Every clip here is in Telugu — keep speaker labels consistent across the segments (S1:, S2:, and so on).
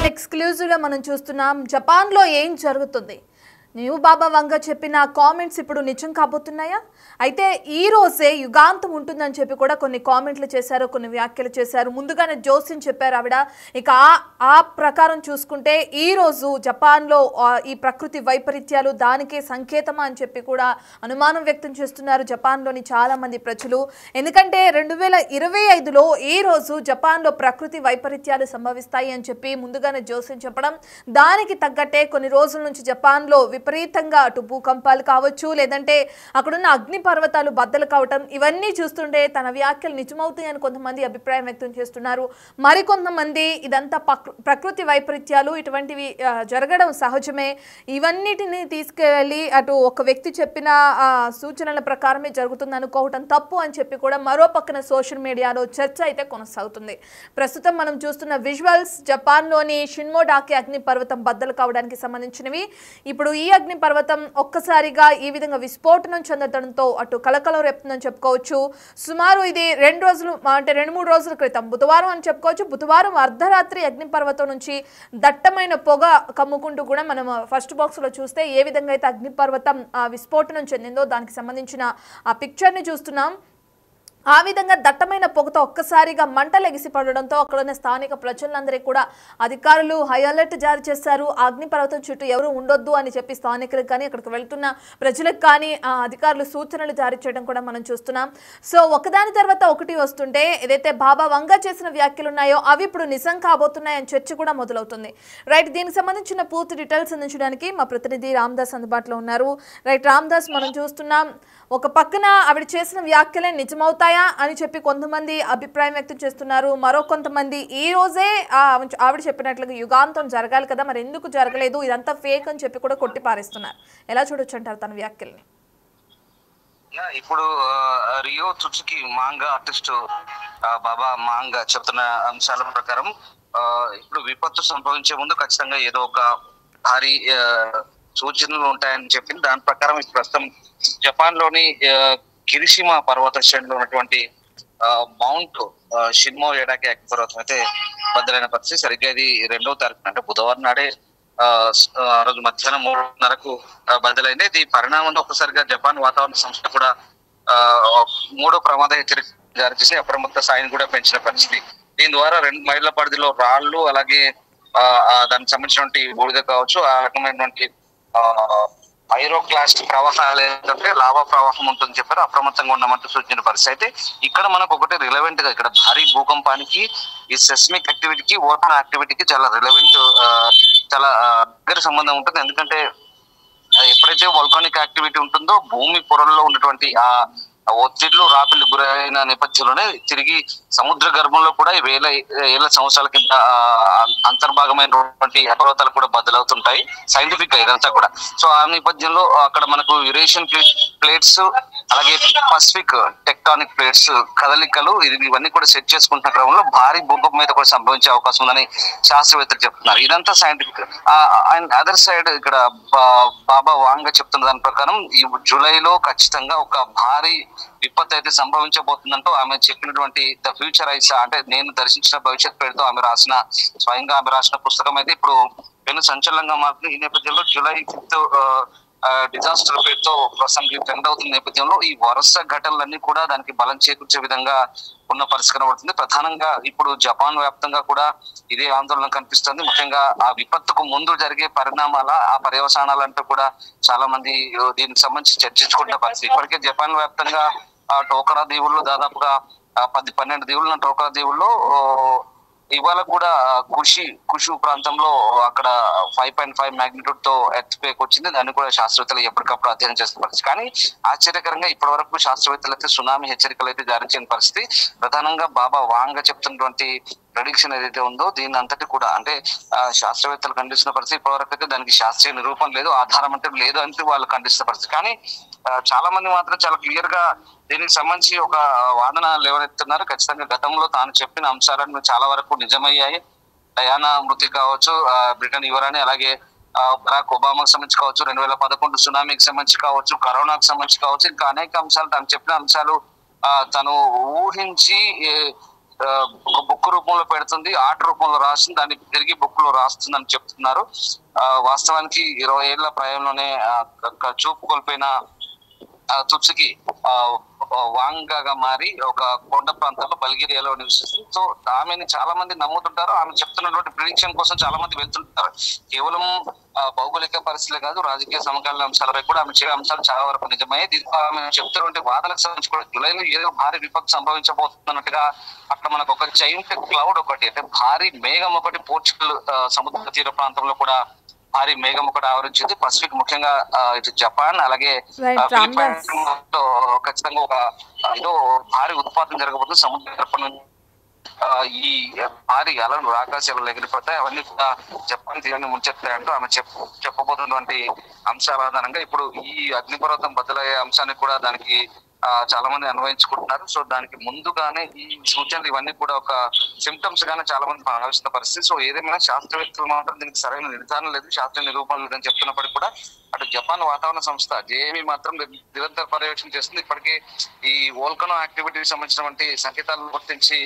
S1: ఎక్స్క్లూజివ్గా మనం చూస్తున్నాం జపాన్లో ఏం జరుగుతుంది. న్యూ బాబా వంగ చెప్పిన కామెంట్స్ ఇప్పుడు నిజం కాబోతున్నాయా? అయితే ఈ రోజే యుగాంతం ఉంటుందని చెప్పి కూడా కొన్ని కామెంట్లు చేశారు, కొన్ని వ్యాఖ్యలు చేశారు. ముందుగానే జోసిన్ చెప్పారు ఆవిడ. ఇక ఆ ప్రకారం చూసుకుంటే ఈ రోజు జపాన్లో ఈ ప్రకృతి వైపరీత్యాలు దానికే సంకేతమా అని చెప్పి కూడా అనుమానం వ్యక్తం చేస్తున్నారు జపాన్లోని చాలా మంది ప్రజలు. ఎందుకంటే 2025లో ఈ రోజు జపాన్లో ప్రకృతి వైపరీత్యాలు సంభవిస్తాయి అని చెప్పి ముందుగానే జోసిన్ చెప్పడం, దానికి తగ్గట్టే కొన్ని రోజుల నుంచి జపాన్లో విపరీతంగా అటు భూకంపాలు కావచ్చు, లేదంటే అక్కడున్న అగ్ని పర్వతాలు బద్దలు కావటం, ఇవన్నీ చూస్తుంటే తన వ్యాఖ్యలు నిజమవుతాయి అని కొంతమంది అభిప్రాయం వ్యక్తం చేస్తున్నారు. మరికొంతమంది ఇదంతా ప్రకృతి వైపరీత్యాలు, ఇటువంటివి జరగడం సహజమే, ఇవన్నిటిని తీసుకువెళ్ళి అటు ఒక వ్యక్తి చెప్పిన సూచనల ప్రకారమే జరుగుతుంది అనుకోవటం తప్పు అని చెప్పి కూడా మరో పక్కన సోషల్ మీడియాలో చర్చ అయితే కొనసాగుతుంది. ప్రస్తుతం మనం చూస్తున్న విజువల్స్ జపాన్లోని షిన్మోడాకి అగ్ని పర్వతం బద్దలు కావడానికి సంబంధించినవి. ఇప్పుడు ఈ అగ్ని పర్వతం ఒక్కసారిగా ఈ విధంగా విస్ఫోటనం చెందడంతో అటు కలకలం రేపుతుందని చెప్పుకోవచ్చు. సుమారు ఇది 2-3 రోజుల క్రితం బుధవారం అని చెప్పుకోవచ్చు. బుధవారం అర్ధరాత్రి అగ్ని పర్వతం నుంచి దట్టమైన పొగ కమ్ముకుంటూ కూడా మనం ఫస్ట్ బాక్స్ లో చూస్తే ఏ విధంగా అయితే అగ్ని పర్వతం విస్ఫోటనం చెందిందో దానికి సంబంధించిన ఆ పిక్చర్ ని చూస్తున్నాం. ఆ విధంగా దట్టమైన పొగతో ఒక్కసారిగా మంటలు ఎగిసిపడడంతో అక్కడున్న స్థానిక ప్రజలందరికీ కూడా అధికారులు హై అలర్ట్ జారీ చేశారు. అగ్నిపర్వతం చుట్టూ ఎవరు ఉండొద్దు అని చెప్పి స్థానికులకు కానీ అక్కడికి వెళ్తున్న ప్రజలకు కానీ అధికారులు సూచనలు జారీ చేయడం కూడా మనం చూస్తున్నాం. సో ఒకదాని తర్వాత ఒకటి వస్తుంటే ఏదైతే బాబా వంగ చేసిన వ్యాఖ్యలు ఉన్నాయో అవి ఇప్పుడు నిజం కాబోతున్నాయని చర్చ కూడా మొదలవుతుంది. రైట్, దీనికి సంబంధించిన పూర్తి డీటెయిల్స్ అందించడానికి మా ప్రతినిధి రామ్దాస్ అందుబాటులో ఉన్నారు. రైట్ రామ్దాస్, మనం చూస్తున్నాం ఒక పక్కన ఆవిడ చేసిన వ్యాఖ్యలే నిజమవుతాయా అని చెప్పి కొంతమంది అభిప్రాయం వ్యక్తం చేస్తున్నారు. మరో కొంతమంది ఈ రోజే ఆవిడ చెప్పినట్లుగా యుగాంతం జరగాలి కదా, మరి ఎందుకు జరగలేదు, ఇదంతా ఫేక్ అని చెప్పి కూడా కొట్టి పారేస్తున్నారు. ఎలా చూడొచ్చు అంటారు తన వ్యాఖ్యల్ని?
S2: ఇప్పుడు రియో త్సుకి మాంగా ఆర్టిస్ట్ బాబా మాంగా చెప్తున్న అంశాల ప్రకారం ఇప్పుడు విపత్తు సంభవించే ముందు ఖచ్చితంగా ఏదో ఒక భారీ సూచనలు ఉంటాయని చెప్పింది. దాని ప్రకారం ప్రస్తుతం జపాన్ లోని కిరిషిమా పర్వత శ్రేణిలో ఉన్నటువంటి మౌంట్ షిన్మో ఎడాకి అగ్ని పర్వతం అయితే బద్దలైన పరిస్థితి. సరిగ్గా ఇది 2వ తారీఖు అంటే బుధవారం నాడే ఆ రోజు మధ్యాహ్నం 3:30కు బద్దలైంది. ఇది పరిణామంలో ఒక్కసారిగా జపాన్ వాతావరణ సంస్థ కూడా 3వ ప్రమాద హెచ్చరిక జారీ చేసి అప్రమత్త స్థాయిని కూడా పెంచిన పరిస్థితి. దీని ద్వారా 2 మైళ్ళ పరిధిలో రాళ్లు, అలాగే దానికి సంబంధించినటువంటి బూడిద కావచ్చు, ఆ రకమైనటువంటి పైరోక్లాస్ట్ ప్రవాహాలు ఏంటంటే లావా ప్రవాహం ఉంటుందని చెప్పారు. అప్రమత్తంగా ఉండమంటూ సూచించిన పరిస్థితి. అయితే ఇక్కడ మనకు ఒకటి రిలవెంట్ గా ఇక్కడ భారీ భూకంపానికి ఈ సెస్మిక్ యాక్టివిటీకి ఓటాన్ యాక్టివిటీకి చాలా రిలవెంట్, చాలా దగ్గర సంబంధం ఉంటుంది. ఎందుకంటే ఎప్పుడైతే వల్కానిక్ యాక్టివిటీ ఉంటుందో భూమి పొరల్లో ఉన్నటువంటి ఆ ఒత్తిళ్లు రాపిళ్లు గురైన నేపథ్యంలోనే తిరిగి సముద్ర గర్భంలో కూడా ఏళ్ల సంవత్సరాల కింద అంతర్భాగమైనటువంటి పర్వతాలు కూడా బద్దలవుతుంటాయి సైంటిఫిక్ గా ఇదంతా కూడా. సో ఆ నేపథ్యంలో అక్కడ మనకు యురేషియన్ ప్లేట్స్, అలాగే పసిఫిక్ టెక్టానిక్ ప్లేట్స్ కదలికలు ఇవన్నీ కూడా సెట్ చేసుకుంటున్న క్రమంలో భారీ భూకంపం మీద కూడా సంభవించే అవకాశం ఉందని శాస్త్రవేత్తలు చెప్తున్నారు. ఇదంతా సైంటిఫిక్. అండ్ అదర్ సైడ్ ఇక్కడ బాబా వాంగ చెప్తున్న దాని ప్రకారం ఈ జూలైలో ఖచ్చితంగా ఒక భారీ విపత్తు అయితే సంభవించబోతుందంటూ ఆమె చెప్పినటువంటి ద ఫ్యూచర్ ఐస్ అంటే నేను దర్శించిన భవిష్యత్ పేరుతో స్వయంగా ఆమె రాసిన పుస్తకం అయితే ఇప్పుడు పెను సంచలనంగా మారుతుంది. ఈ నేపథ్యంలో జూలై 5th డిజాస్టర్ పేరుతో ప్రస్తుతానికి ట్రెండ్ అవుతున్న నేపథ్యంలో ఈ వరుస ఘటనలన్నీ కూడా దానికి బలం చేకూర్చే విధంగా ఉన్న పరిస్థితి కనబడుతుంది. ప్రధానంగా ఇప్పుడు జపాన్ వ్యాప్తంగా కూడా ఇదే ఆందోళన కనిపిస్తుంది. ముఖ్యంగా ఆ విపత్తుకు ముందు జరిగే పరిణామాల ఆ పర్యవసానాలంటూ కూడా చాలా మంది దీనికి సంబంధించి చర్చించుకుంటున్న పరిస్థితి. ఇప్పటికే జపాన్ వ్యాప్తంగా టోకరా దీవుల్లో దాదాపుగా 10-12 దీవులు ఉన్న టోకరా దీవుల్లో ఇవాళ కూడా కుషు ప్రాంతంలో అక్కడ 5.5 మాగ్నిట్యూడ్ తో ఎర్త్ క్వేక్ వచ్చింది. దాన్ని కూడా శాస్త్రవేత్తలు ఎప్పటికప్పుడు అధ్యయనం చేస్తున్న పరిస్థితి. కానీ ఆశ్చర్యకరంగా ఇప్పటి వరకు శాస్త్రవేత్తలు అయితే సునామీ హెచ్చరికలు అయితే జారీ చేయని పరిస్థితి. ప్రధానంగా బాబా వాంగ చెప్తున్నటువంటి ప్రెడిక్షన్ ఏదైతే ఉందో దీని అంతటి కూడా అంటే శాస్త్రవేత్తలు ఖండిస్తున్న పరిస్థితి. ఇప్పటివరకు అయితే దానికి శాస్త్రీయ నిరూపణ లేదు, ఆధారం అంటే లేదు అంటే వాళ్ళు ఖండిస్తున్న పరిస్థితి. కానీ చాలా మంది మాత్రం చాలా క్లియర్ గా దీనికి సంబంధించి ఒక వాదన లేవనెత్తున్నారు. ఖచ్చితంగా గతంలో తాను చెప్పిన అంశాలను చాలా వరకు నిజమయ్యాయి. డయానా మృతి కావచ్చు, బ్రిటన్ యువరాణి, అలాగే బరాక్ ఒబామాకు సంబంధించి కావచ్చు, 2011 సునామీకి సంబంధించి కావచ్చు, కరోనాకు సంబంధించి కావచ్చు, ఇంకా అనేక అంశాలు తాను చెప్పిన అంశాలు తను ఊహించి ఒక బుక్ రూపంలో పెడుతుంది, ఆర్ట్ రూపంలో రాస్తుంది, దాన్ని తిరిగి బుక్ లో రాస్తుంది అని చెప్తున్నారు. వాస్తవానికి 20 ఏళ్ల ప్రాయంలోనే చూపు కోల్పోయిన తుత్సుకి వాంగాగా మారి ఒక కొండ ప్రాంతంలో బల్గేరియాలో నివసిస్తుంది. సో ఆమెని చాలా మంది నమ్ముతుంటారు. ఆమె చెప్తున్నటువంటి ప్రిడిక్షన్ కోసం చాలా మంది వెళ్తుంటారు. కేవలం భౌగోళిక పరిస్థితులే కాదు, రాజకీయ సమకాలీన అంశాలపై కూడా ఆమె చెప్పే అంశాలు చాలా వరకు నిజమయ్యాయి. దీంతో ఆమె చెప్తున్నటువంటి వాదనకు సంబంధించి కూడా జూలైలో ఏదో భారీ విపత్తు సంభవించబోతున్నట్టుగా అక్కడ మనకు ఒక జైంట్ క్లౌడ్ ఒకటి, అంటే భారీ మేఘం ఒకటి పోర్చుగల్ సముద్ర తీర ప్రాంతంలో కూడా భారీ మేఘం ఒకటి ఆవరించింది. పసిఫిక్ ముఖ్యంగా ఇటు జపాన్ అలాగే ఫిలిప్పైన్స్ ఖచ్చితంగా ఒక ఏదో భారీ ఉత్పాదన జరగబోతుంది. సముద్ర ఈ భారీ అలలు ఆకాశాలు ఎగిరిపోతాయి, అవన్నీ కూడా జపాన్ తీరాన్ని ముంచెత్తాయంటూ ఆమె చెప్పబోతున్నటువంటి అంశాల ఆధారంగా ఇప్పుడు ఈ అగ్నిపర్వతం బదులయ్యే అంశాన్ని కూడా దానికి చాలా మంది అన్వయించుకుంటున్నారు. సో దానికి ముందుగానే ఈ సూచనలు ఇవన్నీ కూడా ఒక సిమ్టమ్స్ గానే చాలా మంది భావిస్తున్న పరిస్థితి. సో ఏదేమైనా శాస్త్రవేత్తలు మాత్రం దీనికి సరైన నిర్ధారణ లేదు, శాస్త్రీయ నిరూపణ లేదని చెప్తున్నప్పటికీ కూడా అటు జపాన్ వాతావరణ సంస్థ జేఏమీ మాత్రం నిరంతర పర్యవేక్షణ చేస్తుంది. ఇప్పటికీ ఈ వోల్కనో యాక్టివిటీకి సంబంధించినటువంటి సంకేతాలను గుర్తించి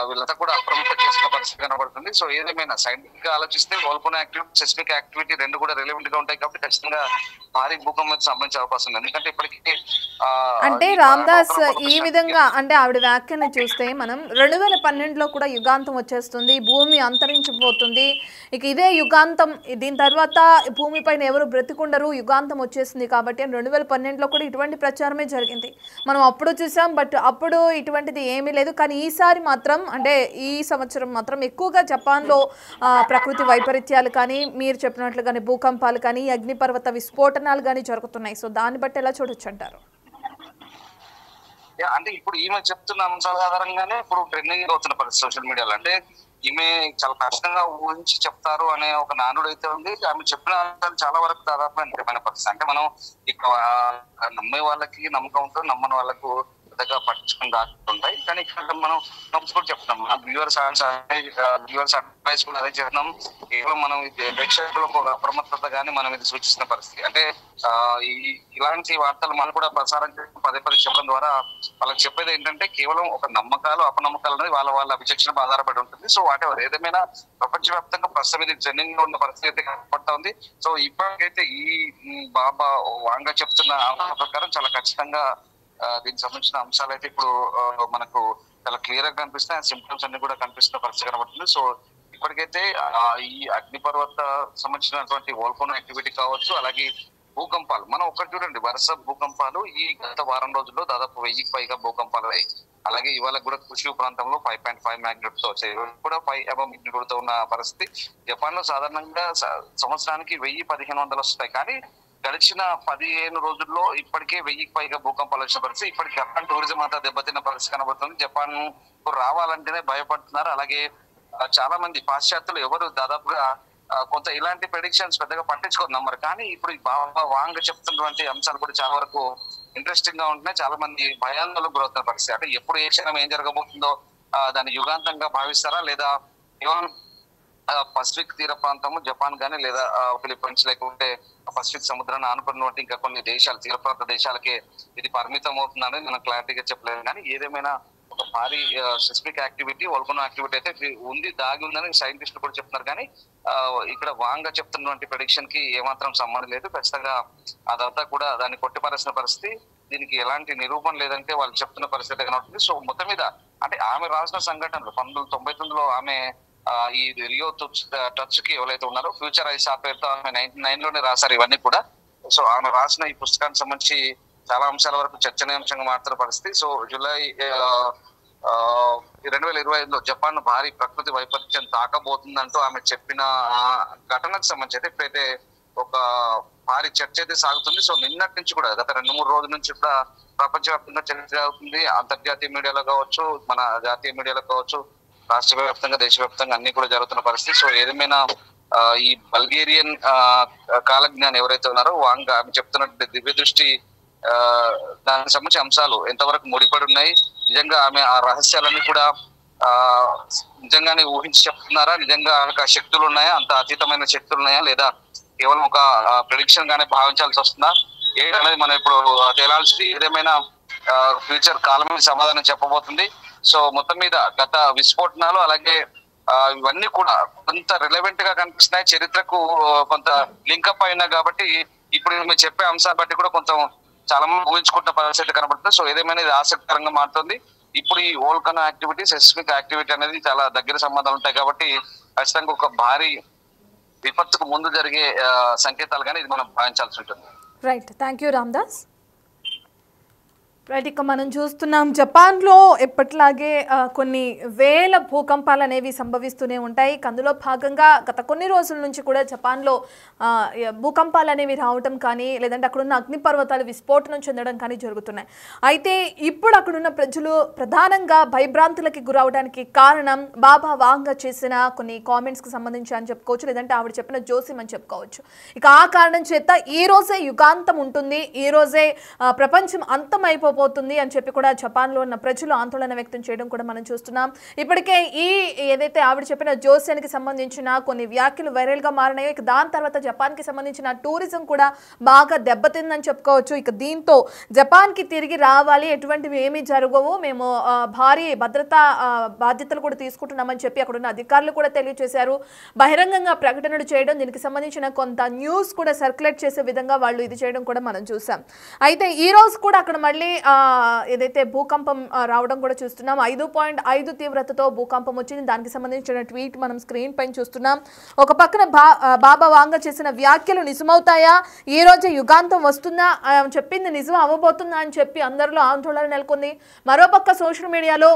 S2: వీళ్ళంతా కూడా అప్రమత్తం చేసిన పరిస్థితి కనబడుతుంది. సో ఏదేమైనా సైంటిఫిక్ గా ఆలోచిస్తే వోల్కనో యాక్టివిటీ, సెస్మిక్ యాక్టివిటీ రెండు కూడా రిలవెంట్ గా ఉంటాయి కాబట్టి ఖచ్చితంగా భారీ భూకంపానికి సంబంధించే అవకాశం ఉంది. ఎందుకంటే ఇప్పటికీ
S1: అంటే రామ్దాస్ ఈ విధంగా అంటే ఆవిడ వ్యాఖ్యను చూస్తే మనం 2012లో కూడా యుగాంతం వచ్చేస్తుంది, భూమి అంతరించిపోతుంది, ఇక ఇదే యుగాంతం, దీని తర్వాత భూమిపైన ఎవరు బ్రతికుండరు, యుగాంతం వచ్చేసింది కాబట్టి 2012లో కూడా ఇటువంటి ప్రచారమే జరిగింది. మనం అప్పుడు చూసాం, బట్ అప్పుడు ఇటువంటిది ఏమీ లేదు. కానీ ఈసారి మాత్రం అంటే ఈ సంవత్సరం మాత్రం ఎక్కువగా జపాన్లో ప్రకృతి వైపరీత్యాలు కానీ మీరు చెప్పినట్లుగానే భూకంపాలు కానీ అగ్నిపర్వత విస్ఫోటనాలు కానీ జరుగుతున్నాయి. సో దాన్ని బట్టి ఎలా చూడొచ్చు అంటారు?
S2: అంటే ఇప్పుడు ఈమె చెప్తున్న అంశాల ఆధారంగానే ఇప్పుడు ట్రెండింగ్ అవుతున్న పరిస్థితి సోషల్ మీడియాలో. అంటే ఈమె చాలా కష్టంగా ఊహించి చెప్తారు అనే ఒక నానుడు అయితే ఉంది. ఆమె చెప్పిన అంశాలు చాలా వరకు దాదాపు నిజమైన పరిస్థితి. అంటే మనం ఇక్కడ నమ్మే వాళ్ళకి నమ్మకం ఉంటుంది, నమ్మని వాళ్ళకు పెద్దగా పట్టించుకుని దాచుకుంటాయి. కానీ ఇక్కడ మనం కూడా చెప్తున్నాం, వ్యూవర్స్ అడ్వైస్ కూడా అదే చెప్తున్నాం. కేవలం మనం ప్రేక్షకులకు ఒక అప్రమత్తత గానీ మనం ఇది సూచిస్తున్న పరిస్థితి. అంటే ఇలాంటి వార్తలు మనం కూడా ప్రసారం చేయడం, పదే చెప్పడం ద్వారా వాళ్ళకి చెప్పేది ఏంటంటే కేవలం ఒక నమ్మకాలు అపనమ్మకాలు అనేది వాళ్ళ విచక్షణ ఆధారపడి ఉంటుంది. సో వాటెవర్ ఏదేమైనా ప్రపంచవ్యాప్తంగా ప్రస్తుతం ఇది ట్రెండింగ్ లో ఉన్న పరిస్థితి అయితే కనపడతా ఉంది. సో ఇప్పటికైతే ఈ బాబా వాంగా చెప్తున్న ప్రకారం చాలా ఖచ్చితంగా దీనికి సంబంధించిన అంశాలు అయితే ఇప్పుడు మనకు చాలా క్లియర్ గా కనిపిస్తాయి. సిమ్టమ్స్ అన్ని కూడా కనిపిస్తున్న పరిస్థితి కనబడుతుంది. సో ఇప్పటికైతే ఈ అగ్నిపర్వత సంబంధించినటువంటి వోల్కనో యాక్టివిటీ కావచ్చు, అలాగే భూకంపాలు మనం ఒకటి చూడండి, వరుస భూకంపాలు ఈ గత వారం రోజుల్లో దాదాపు 1000కి పైగా భూకంపాలు అయ్యాయి. అలాగే ఇవాళ కూడా కుషు ప్రాంతంలో 5.5 మ్యాగ్నిట్యూడ్ తో వచ్చాయి, కూడా 5 అబవ్ మ్యాగ్నిట్యూడ్ తో ఉన్న పరిస్థితి. జపాన్ లో సాధారణంగా సంవత్సరానికి 1000-1500 వస్తాయి, కానీ గడిచిన 15 రోజుల్లో ఇప్పటికే 1000కి పైగా భూకంపాలు వచ్చిన పరిస్థితి. ఇప్పటికి జపాన్ టూరిజం అంతా దెబ్బతిన్న పరిస్థితి కనబడుతుంది. జపాన్ రావాలంటేనే భయపడుతున్నారు. అలాగే చాలా మంది పాశ్చాత్యులు ఎవరు దాదాపుగా కొంత ఇలాంటి ప్రెడిక్షన్స్ పెద్దగా పట్టించుకోరు, నమ్మరు. కానీ ఇప్పుడు బాబా వాంగ్ చెప్తున్నటువంటి అంశాలు కూడా చాలా వరకు ఇంట్రెస్టింగ్ గా ఉంటున్నాయి. చాలా మంది భయాందోళనకు గురవుతున్న పరిస్థితి. అంటే ఎప్పుడు ఏ క్షణం ఏం జరగబోతుందో దాన్ని యుగాంతంగా భావిస్తారా, లేదా కేవలం పసిఫిక్ తీర ప్రాంతము జపాన్ గానీ లేదా ఫిలిప్పైన్స్ లేకుంటే పసిఫిక్ సముద్రాన్ని ఆనుకున్నటువంటి ఇంకా కొన్ని దేశాలు, తీర ప్రాంత దేశాలకే ఇది పరిమితం అవుతుందని మనం క్లారిటీగా చెప్పలేదు. కానీ ఏదేమైనా ఒక భారీ సెస్మిక్ యాక్టివిటీ, వోల్కనో యాక్టివిటీ అయితే ఉంది, దాగి ఉందని సైంటిస్టులు కూడా చెప్తున్నారు. కానీ ఇక్కడ వాంగా చెప్తున్నటువంటి ప్రెడిక్షన్ కి ఏమాత్రం సంబంధం లేదు. ఖచ్చితంగా అదంతా కూడా దాన్ని కొట్టిపారేసిన పరిస్థితి. దీనికి ఎలాంటి నిరూపణ లేదంటే వాళ్ళు చెప్తున్న పరిస్థితి కనబడుతుంది. సో మొత్తం మీద అంటే ఆమె రాసిన సంఘటనలు 1999లో ఆమె ఈ రియో టచ్ కి ఎవరైతే ఉన్నారో ఫ్యూచర్ ఐస్ ఆ పేరుతో ఆమె 1999 లోనే రాశారు ఇవన్నీ కూడా. సో ఆమె రాసిన ఈ పుస్తకానికి సంబంధించి చాలా అంశాల వరకు చర్చనీయాంశంగా మారుతున్న పరిస్థితి. సో జూలై 2025లో జపాన్ భారీ ప్రకృతి వైపరీత్యం తాకబోతుందంటూ ఆమె చెప్పిన ఘటనకు సంబంధించి అయితే ఇప్పుడైతే ఒక భారీ చర్చ అయితే సాగుతుంది. సో నిన్నటి నుంచి కూడా గత 2-3 రోజుల నుంచి కూడా ప్రపంచవ్యాప్తంగా చర్చ అవుతుంది. అంతర్జాతీయ మీడియాలో కావచ్చు, మన జాతీయ మీడియాలో కావచ్చు, రాష్ట్ర వ్యాప్తంగా దేశవ్యాప్తంగా అన్ని కూడా జరుగుతున్న పరిస్థితి. సో ఏదేమైనా ఈ బల్గేరియన్ కాలజ్ఞాని ఎవరైతే ఉన్నారో వాంగ్ ఆమె చెప్తున్నట్టు దివ్య దృష్టి దానికి సంబంధించిన అంశాలు ఎంతవరకు ముడిపడి ఉన్నాయి, నిజంగా ఆమె ఆ రహస్యాలన్నీ కూడా నిజంగానే ఊహించి చెప్తున్నారా, నిజంగా ఆమెకు ఆ శక్తులు ఉన్నాయా, అంత అతీతమైన శక్తులు ఉన్నాయా, లేదా కేవలం ఒక ప్రెడిక్షన్ గానే భావించాల్సి వస్తుందా ఏంటనేది మనం ఇప్పుడు తేలాల్సింది. ఏదేమైనా ఫ్యూచర్ కాలమే సమాధానం చెప్పబోతుంది. సో మొత్తం మీద గత విస్ఫోటనాలు అలాగే ఇవన్నీ కూడా కొంత రిలవెంట్ గా కనిపిస్తున్నాయి, చరిత్రకు కొంత లింకప్ అయినా కాబట్టి ఇప్పుడు మీరు చెప్పే అంశాన్ని బట్టి కూడా కొంచెం చాలా మంది ఊహించుకుంటున్న పరిస్థితి కనబడుతుంది. సో ఏదేమైనా ఇది ఆసక్తికరంగా మారుతుంది. ఇప్పుడు ఈ వోల్కనో యాక్టివిటీ, సెస్మిక్ యాక్టివిటీ అనేది చాలా దగ్గర సంబంధాలు ఉంటాయి కాబట్టి ఖచ్చితంగా ఒక భారీ విపత్తుకు ముందు జరిగే సంకేతాలుగానే ఇది మనం భావించాల్సి ఉంటుంది.
S1: Right, thank you Ramdas. Right, ఇక మనం చూస్తున్నాం జపాన్లో ఎప్పట్లాగే కొన్ని వేల భూకంపాలు అనేవి సంభవిస్తూనే ఉంటాయి. అందులో భాగంగా గత కొన్ని రోజుల నుంచి కూడా జపాన్లో భూకంపాలు అనేవి రావటం కానీ లేదంటే అక్కడున్న అగ్నిపర్వతాలు విస్ఫోటనం చెందడం కానీ జరుగుతున్నాయి. అయితే ఇప్పుడు అక్కడున్న ప్రజలు ప్రధానంగా భయభ్రాంతులకి గురవడానికి కారణం బాబా వాంగ చేసిన కొన్ని కామెంట్స్కి సంబంధించి అని చెప్పుకోవచ్చు, లేదంటే ఆవిడ చెప్పిన జోసిం అని చెప్పుకోవచ్చు. ఇక ఆ కారణం చేత ఈ రోజే యుగాంతం ఉంటుంది, ఈ రోజే ప్రపంచం అంతమైపోతుంది అని చెప్పి కూడా జపాన్లో ఉన్న ప్రజలు ఆందోళన వ్యక్తం చేయడం కూడా మనం చూస్తున్నాం. ఇప్పటికే ఏదైతే ఆవిడ చెప్పిన జోస్యానికి సంబంధించిన కొన్ని వ్యాఖ్యలు వైరల్ గా మారినాయో, ఇక దాని తర్వాత జపాన్ కి సంబంధించిన టూరిజం కూడా బాగా దెబ్బతిందని చెప్పుకోవచ్చు. ఇక దీంతో జపాన్ కి తిరిగి రావాలి, ఎటువంటివి ఏమీ జరగవు, మేము భారీ భద్రతా బాధ్యతలు కూడా తీసుకుంటున్నామని చెప్పి అక్కడ ఉన్న అధికారులు కూడా తెలియజేశారు. బహిరంగంగా ప్రకటనలు చేయడం, దీనికి సంబంధించిన కొంత న్యూస్ కూడా సర్క్యులేట్ చేసే విధంగా వాళ్ళు ఇది చేయడం కూడా మనం చూసాం. అయితే ఈ రోజు కూడా అక్కడ మళ్ళీ ఏదైతే భూకంపం రావడం కూడా చూస్తున్నాం. 5.5 తీవ్రతతో భూకంపం వచ్చింది. దానికి సంబంధించిన ట్వీట్ మనం స్క్రీన్ పైన చూస్తున్నాం. ఒక పక్కన బాబా వాంగ చేసిన వ్యాఖ్యలు నిజమవుతాయా, ఈ రోజు యుగాంతం వస్తుందా, చెప్పింది నిజం అవ్వబోతుందా అని చెప్పి అందరిలో ఆందోళన నెలకొంది. మరోపక్క సోషల్ మీడియాలో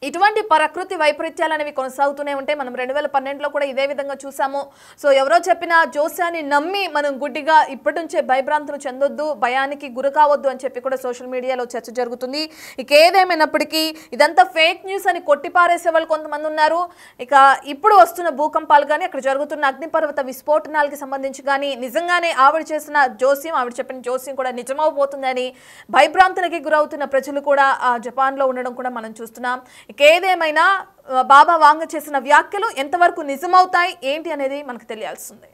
S1: ఇటువంటి ప్రకృతి వైపరీత్యాలు అనేవి కొనసాగుతూనే ఉంటాయి. మనం 2012లో కూడా ఇదే విధంగా చూసాము. సో ఎవరో చెప్పిన జోస్యాన్ని నమ్మి మనం గుడ్డిగా ఇప్పటి నుంచే భయభ్రాంతులు చెందొద్దు, భయానికి గురి కావద్దు అని చెప్పి కూడా సోషల్ మీడియాలో చర్చ జరుగుతుంది. ఇక ఏదేమైనప్పటికీ ఇదంతా ఫేక్ న్యూస్ అని కొట్టిపారేసే వాళ్ళు కొంతమంది ఉన్నారు. ఇక ఇప్పుడు వస్తున్న భూకంపాలు కానీ అక్కడ జరుగుతున్న అగ్నిపర్వత విస్ఫోటనాలకి సంబంధించి కానీ నిజంగానే ఆవిడ చేసిన జోస్యం, ఆవిడ చెప్పిన జోస్యం కూడా నిజమవబోతుందని భయభ్రాంతులకి గురవుతున్న ప్రజలు కూడా జపాన్లో ఉండడం కూడా మనం చూస్తున్నాం. ఏదేమైనా బాబా వాంగ చేసిన వ్యాఖ్యలు ఎంతవరకు నిజమవుతాయి ఏంటి అనేది మనకు తెలియాల్సిందే.